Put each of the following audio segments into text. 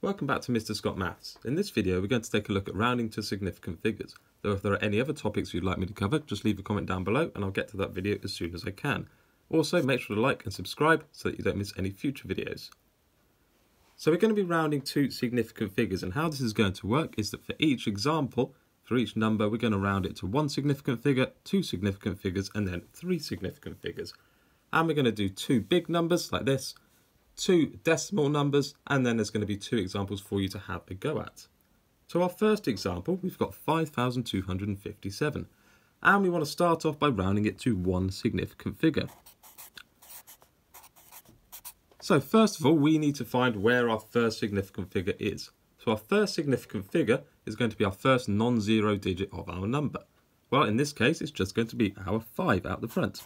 Welcome back to Mr. Scott Maths. In this video we're going to take a look at rounding to significant figures. Though if there are any other topics you'd like me to cover, just leave a comment down below and I'll get to that video as soon as I can. Also make sure to like and subscribe so that you don't miss any future videos. So we're going to be rounding to significant figures, and how this is going to work is that for each example, for each number, we're going to round it to one significant figure, two significant figures and then three significant figures. And we're going to do two big numbers like this, two decimal numbers, and then there's going to be two examples for you to have a go at. So our first example, we've got 5,257, and we want to start off by rounding it to one significant figure. So first of all, we need to find where our first significant figure is. So our first significant figure is going to be our first non-zero digit of our number. Well, in this case, it's just going to be our 5 out the front.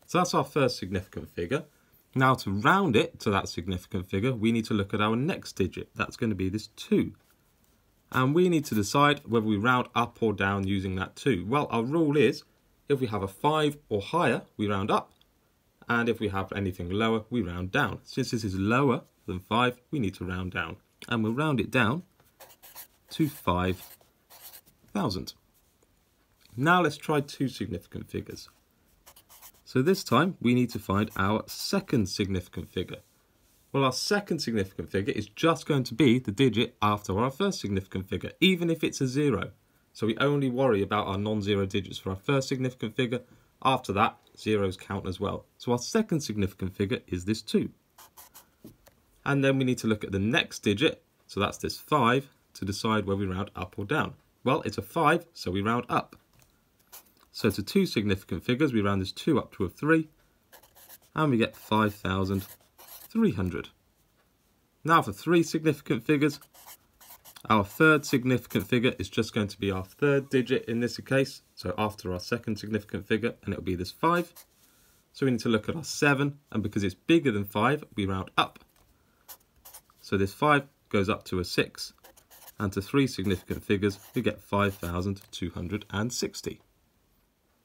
So that's our first significant figure. Now to round it to that significant figure, we need to look at our next digit. That's going to be this 2. And we need to decide whether we round up or down using that 2. Well, our rule is, if we have a 5 or higher, we round up. And if we have anything lower, we round down. Since this is lower than 5, we need to round down. And we'll round it down to 5,000. Now let's try two significant figures. So this time we need to find our second significant figure. Well, our second significant figure is just going to be the digit after our first significant figure, even if it's a 0. So we only worry about our non-zero digits for our first significant figure. After that, zeros count as well. So our second significant figure is this 2. And then we need to look at the next digit, so that's this 5, to decide whether we round up or down. Well, it's a 5, so we round up. So to two significant figures, we round this 2 up to a 3, and we get 5,300. Now for three significant figures, our third significant figure is just going to be our third digit in this case, so after our second significant figure, and it'll be this 5. So we need to look at our 7, and because it's bigger than 5, we round up. So this 5 goes up to a 6, and to three significant figures, we get 5,260.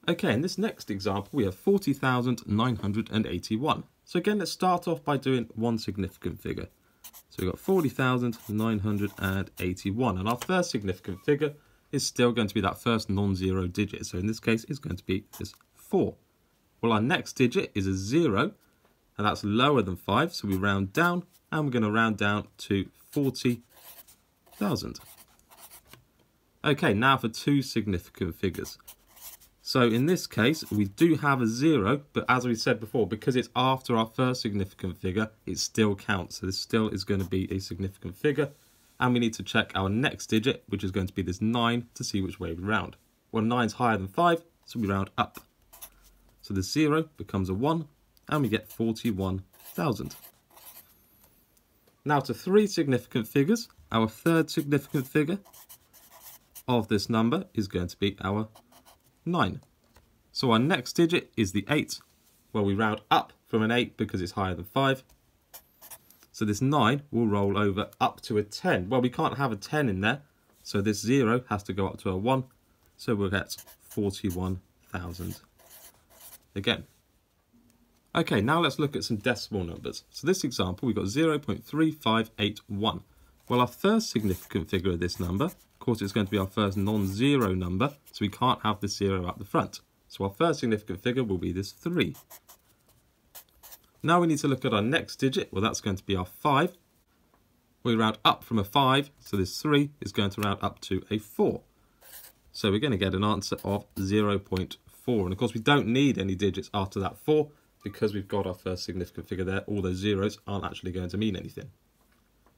Okay, in this next example, we have 40,981. So again, let's start off by doing one significant figure. So we've got 40,981, and our first significant figure is still going to be that first non-zero digit. So in this case, it's going to be this 4. Well, our next digit is a 0, and that's lower than 5, so we round down, and we're going to round down to 40,000. Okay, now for two significant figures. So in this case, we do have a 0, but as we said before, because it's after our first significant figure, it still counts. So this still is going to be a significant figure. And we need to check our next digit, which is going to be this 9, to see which way we round. Well, 9's higher than 5, so we round up. So the 0 becomes a 1, and we get 41,000. Now to three significant figures, our third significant figure of this number is going to be our 9. So our next digit is the 8. Well, we round up from an 8 because it's higher than 5. So this 9 will roll over up to a 10. Well, we can't have a 10 in there, so this 0 has to go up to a 1. So we'll get 41,000 again. Okay, now let's look at some decimal numbers. So this example, we've got 0.3581. Well, our first significant figure of this number, of course, it's going to be our first non-zero number, so we can't have the 0 at the front. So our first significant figure will be this 3. Now we need to look at our next digit. Well, that's going to be our 5. We round up from a 5, so this 3 is going to round up to a 4. So we're going to get an answer of 0.4. And of course, we don't need any digits after that 4 because we've got our first significant figure there. All those zeros aren't actually going to mean anything.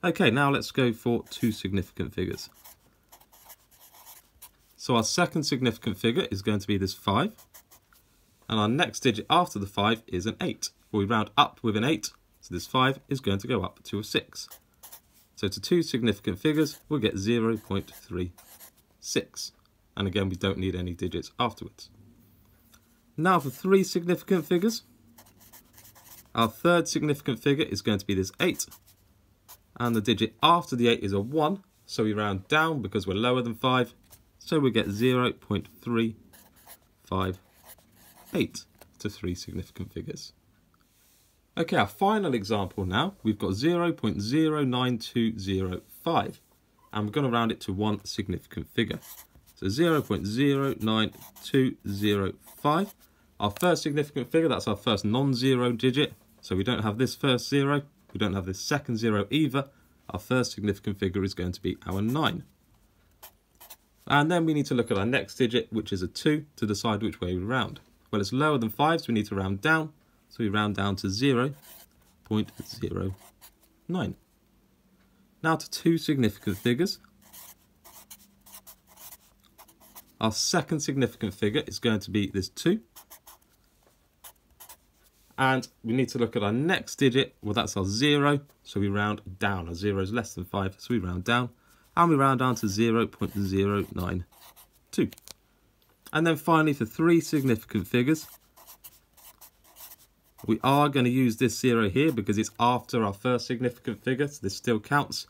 Okay, now let's go for two significant figures. So our second significant figure is going to be this 5. And our next digit after the 5 is an 8. Well, we round up with an 8, so this 5 is going to go up to a 6. So to two significant figures, we'll get 0.36. And again, we don't need any digits afterwards. Now for three significant figures. Our third significant figure is going to be this 8. And the digit after the 8 is a 1, so we round down because we're lower than 5. So we get 0.358 to three significant figures. Okay, our final example now, we've got 0.09205, and we're going to round it to one significant figure. So 0.09205, our first significant figure, that's our first non-zero digit, so we don't have this first zero, we don't have this second zero either. Our first significant figure is going to be our 9. And then we need to look at our next digit, which is a 2, to decide which way we round. Well, it's lower than 5, so we need to round down. So we round down to 0.09. Now to two significant figures. Our second significant figure is going to be this 2. And we need to look at our next digit. Well, that's our 0, so we round down. Our 0 is less than 5, so we round down. And we round down to 0.092. And then finally, for three significant figures, we are going to use this 0 here because it's after our first significant figure, so this still counts.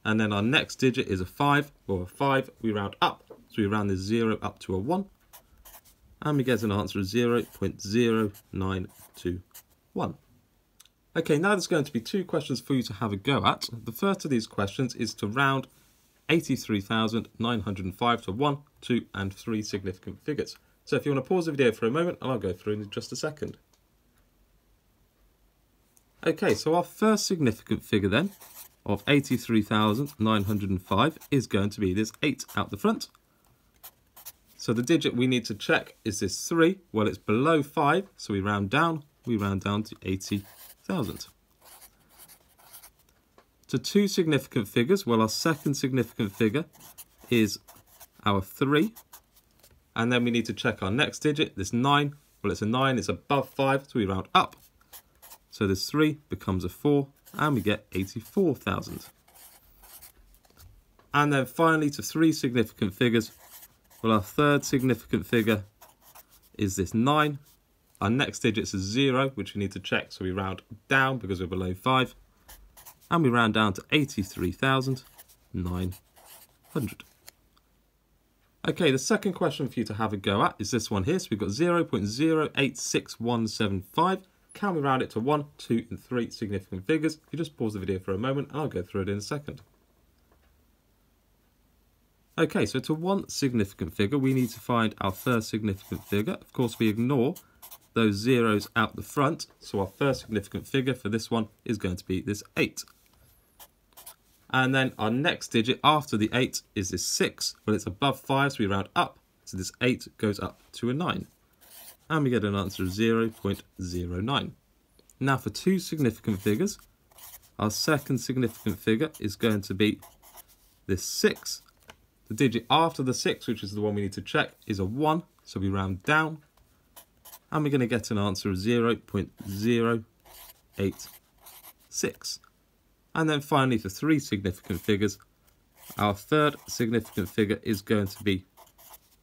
And then our next digit is a 5, or a 5, we round up. So we round this 0 up to a 1. And we get an answer of 0.0921. Okay, now there's going to be two questions for you to have a go at. The first of these questions is to round 83,905 to 1, 2 and 3 significant figures. So if you want to pause the video for a moment, and I'll go through in just a second. Okay, so our first significant figure then of 83,905 is going to be this 8 out the front. So the digit we need to check is this 3. Well, it's below 5, so we round down to 80,000. To two significant figures, well, our second significant figure is our 3. And then we need to check our next digit, this 9. Well, it's a 9, it's above 5, so we round up. So this 3 becomes a 4, and we get 84,000. And then finally, to three significant figures, well, our third significant figure is this 9. Our next digit is 0, which we need to check, so we round down because we're below 5. And we round down to 83,900. Okay, the second question for you to have a go at is this one here. So we've got 0.086175. Can we round it to 1, 2 and 3 significant figures? You just pause the video for a moment and I'll go through it in a second. Okay, so to one significant figure, we need to find our first significant figure. Of course, we ignore those zeros out the front. So our first significant figure for this one is going to be this 8. And then our next digit after the 8 is this 6. Well, it's above 5, so we round up. So this 8 goes up to a 9. And we get an answer of 0.09. Now for two significant figures, our second significant figure is going to be this 6. The digit after the 6, which is the one we need to check, is a 1. So we round down. And we're going to get an answer of 0.086. And then finally, for three significant figures, our third significant figure is going to be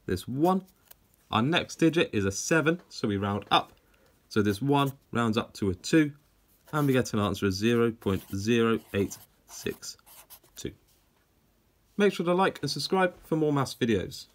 this 1. Our next digit is a 7, so we round up. So this 1 rounds up to a 2, and we get an answer of 0.0862. Make sure to like and subscribe for more maths videos.